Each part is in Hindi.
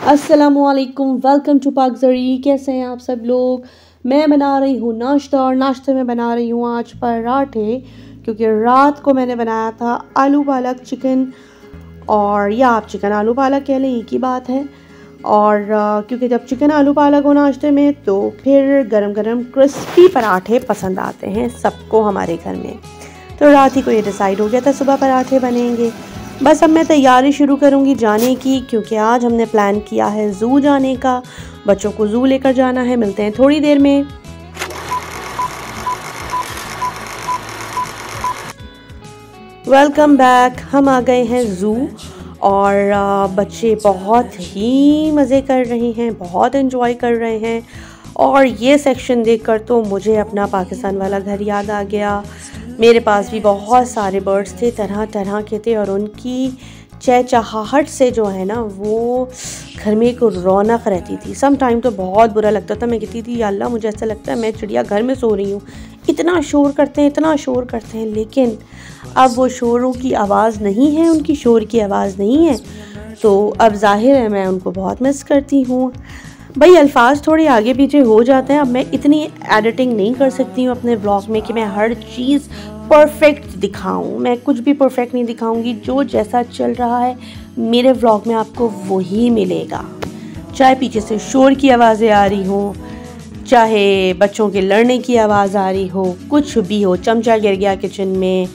अस्सलामुअलैकुम, वेलकम टू पाक ज़री। कैसे हैं आप सब लोग। मैं बना रही हूँ नाश्ता और नाश्ते में बना रही हूँ आज पराठे, क्योंकि रात को मैंने बनाया था आलू पालक चिकन, और या आप चिकन आलू पालक कह लें, एक ही बात है। और क्योंकि जब चिकन आलू पालक हो नाश्ते में तो फिर गरम गरम क्रिस्पी पराठे पसंद आते हैं सबको हमारे घर में। तो रात ही को ये डिसाइड हो गया था सुबह पराठे बनेंगे। बस अब मैं तैयारी शुरू करूँगी जाने की, क्योंकि आज हमने प्लान किया है ज़ू जाने का। बच्चों को ज़ू लेकर जाना है। मिलते हैं थोड़ी देर में। Welcome back. हम आ गए हैं ज़ू और बच्चे बहुत ही मज़े कर रहे हैं, बहुत एंजॉय कर रहे हैं। और ये सेक्शन देखकर तो मुझे अपना पाकिस्तान वाला घर याद आ गया। मेरे पास भी बहुत सारे बर्ड्स थे, तरह तरह के थे, और उनकी चहचहाहट से जो है ना वो घर में एक रौनक रहती थी। सम टाइम तो बहुत बुरा लगता था। मैं कहती थी या अल्लाह, मुझे ऐसा लगता है मैं चिड़िया घर में सो रही हूँ, इतना शोर करते हैं, इतना शोर करते हैं। लेकिन अब वो शोरों की आवाज़ नहीं है, उनकी शोर की आवाज़ नहीं है, तो अब जाहिर है मैं उनको बहुत मिस करती हूँ। भाई अल्फाज थोड़े आगे पीछे हो जाते हैं। अब मैं इतनी एडिटिंग नहीं कर सकती हूँ अपने व्लॉग में कि मैं हर चीज़ परफेक्ट दिखाऊं। मैं कुछ भी परफेक्ट नहीं दिखाऊंगी। जो जैसा चल रहा है मेरे व्लॉग में आपको वही मिलेगा, चाहे पीछे से शोर की आवाज़ें आ रही हो, चाहे बच्चों के लड़ने की आवाज़ आ रही हो, कुछ भी हो। चमचा गिर गया किचन में,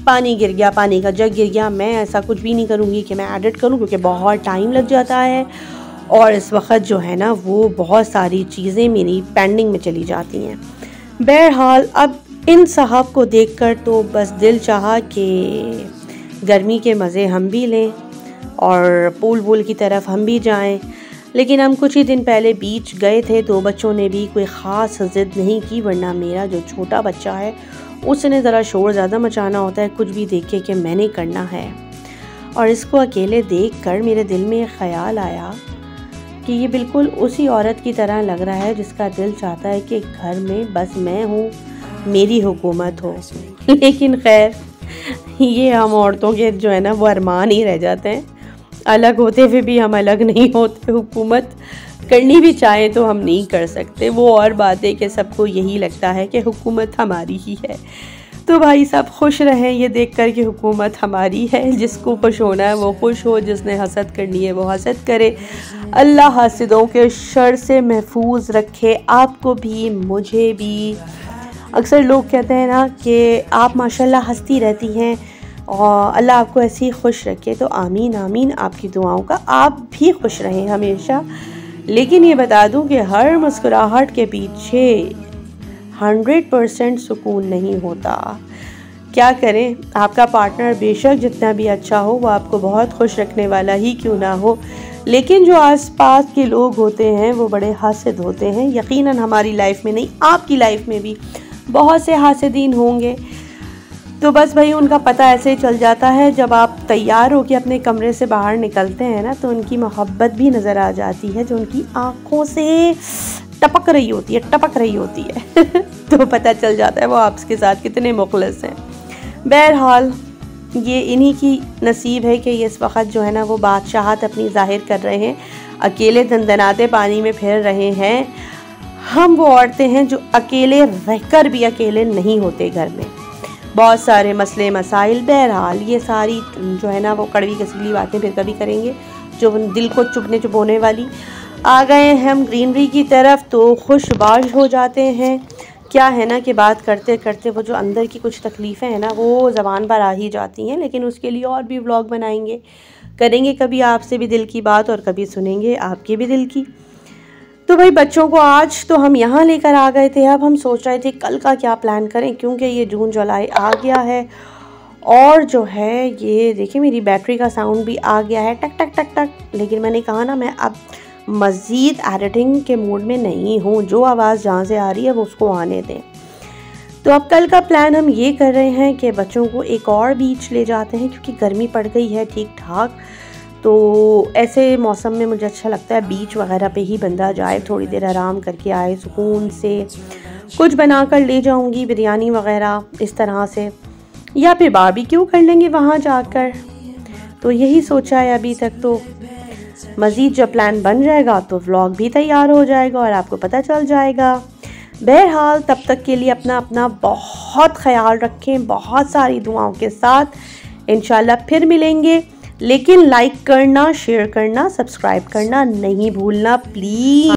पानी गिर गया, पानी का जग गिर गया, मैं ऐसा कुछ भी नहीं करूँगी कि मैं एडिट करूँ, क्योंकि बहुत टाइम लग जाता है। और इस वक्त जो है ना वो बहुत सारी चीज़ें मेरी पेंडिंग में चली जाती हैं। बहरहाल अब इन साहब को देखकर तो बस दिल चाहा कि गर्मी के मज़े हम भी लें और पूल वूल की तरफ हम भी जाएं। लेकिन हम कुछ ही दिन पहले बीच गए थे तो बच्चों ने भी कोई ख़ास ज़िद नहीं की, वरना मेरा जो छोटा बच्चा है उसने ज़रा शोर ज़्यादा मचाना होता है, कुछ भी देखे कि मैंने करना है। और इसको अकेले देखकर मेरे दिल में ख़याल आया कि ये बिल्कुल उसी औरत की तरह लग रहा है जिसका दिल चाहता है कि घर में बस मैं हूँ, मेरी हुकूमत हो। लेकिन खैर ये हम औरतों के जो है ना वो अरमान ही रह जाते हैं। अलग होते हुए भी हम अलग नहीं होते। हुकूमत करनी भी चाहे तो हम नहीं कर सकते। वो और बात है कि सबको यही लगता है कि हुकूमत हमारी ही है। तो भाई सब खुश रहें ये देख कर कि हुकूमत हमारी है। जिसको खुश होना है वो खुश हो, जिसने हसद करनी है वो हसद करे। अल्लाह हासिदों के शर से महफूज रखे आपको भी, मुझे भी। अक्सर लोग कहते हैं ना कि आप माशाल्लाह हंसती रहती हैं और अल्लाह आपको ऐसे ही खुश रखे। तो आमीन आमीन आपकी दुआओं का। आप भी खुश रहें हमेशा। लेकिन ये बता दूं कि हर मुस्कुराहट के पीछे 100% सुकून नहीं होता। क्या करें, आपका पार्टनर बेशक जितना भी अच्छा हो वो आपको बहुत खुश रखने वाला ही क्यों ना हो, लेकिन जो आसपास के लोग होते हैं वो बड़े हासिद होते हैं। यकीनन हमारी लाइफ में नहीं, आपकी लाइफ में भी बहुत से हासिदीन होंगे। तो बस भाई उनका पता ऐसे ही चल जाता है। जब आप तैयार होकर अपने कमरे से बाहर निकलते हैं ना तो उनकी मोहब्बत भी नज़र आ जाती है, जो उनकी आँखों से टपक रही होती है तो पता चल जाता है वो आपके साथ कितने मुखलिस हैं। बहरहाल ये इन्हीं की नसीब है कि ये इस वक्त जो है ना वो बादशाहत अपनी ज़ाहिर कर रहे हैं, अकेले दंदनाते पानी में फिर रहे हैं। हम वो औरतें हैं जो अकेले रहकर भी अकेले नहीं होते घर में। बहुत सारे मसले मसाइल। बहरहाल ये सारी जो है ना वो कड़वी कसलीली बातें फिर कभी करेंगे, जो दिल को चुभने वाली। आ गए हैं हम ग्रीनरी की तरफ तो खुशबाश हो जाते हैं। क्या है ना कि बात करते करते वो जो अंदर की कुछ तकलीफ़ें हैं ना वो ज़बान पर आ ही जाती हैं। लेकिन उसके लिए और भी व्लॉग बनाएंगे, करेंगे कभी आपसे भी दिल की बात और कभी सुनेंगे आपके भी दिल की। तो भाई बच्चों को आज तो हम यहाँ लेकर आ गए थे। अब हम सोच रहे थे कल का क्या प्लान करें, क्योंकि ये जून जुलाई आ गया है। और जो है ये देखिए मेरी बैटरी का साउंड भी आ गया है, टक टक टक टक। लेकिन मैंने कहा ना मैं अब मज़ीद एडिटिंग के मूड में नहीं हूँ। जो आवाज़ जहाँ से आ रही है वो उसको आने दें। तो अब कल का प्लान हम ये कर रहे हैं कि बच्चों को एक और बीच ले जाते हैं, क्योंकि गर्मी पड़ गई है ठीक ठाक। तो ऐसे मौसम में मुझे अच्छा लगता है बीच वगैरह पे ही बंदा जाए, थोड़ी देर आराम करके आए सुकून से। कुछ बना कर ले जाऊंगी, बिरयानी वगैरह इस तरह से, या फिर बारबेक्यू कर लेंगे वहाँ जाकर। तो यही सोचा है अभी तक। तो मज़ीद जब प्लान बन जाएगा तो व्लॉग भी तैयार हो जाएगा और आपको पता चल जाएगा। बहरहाल तब तक के लिए अपना बहुत ख्याल रखें, बहुत सारी दुआओं के साथ इंशाल्लाह फिर मिलेंगे। लेकिन लाइक करना, शेयर करना, सब्सक्राइब करना नहीं भूलना प्लीज़।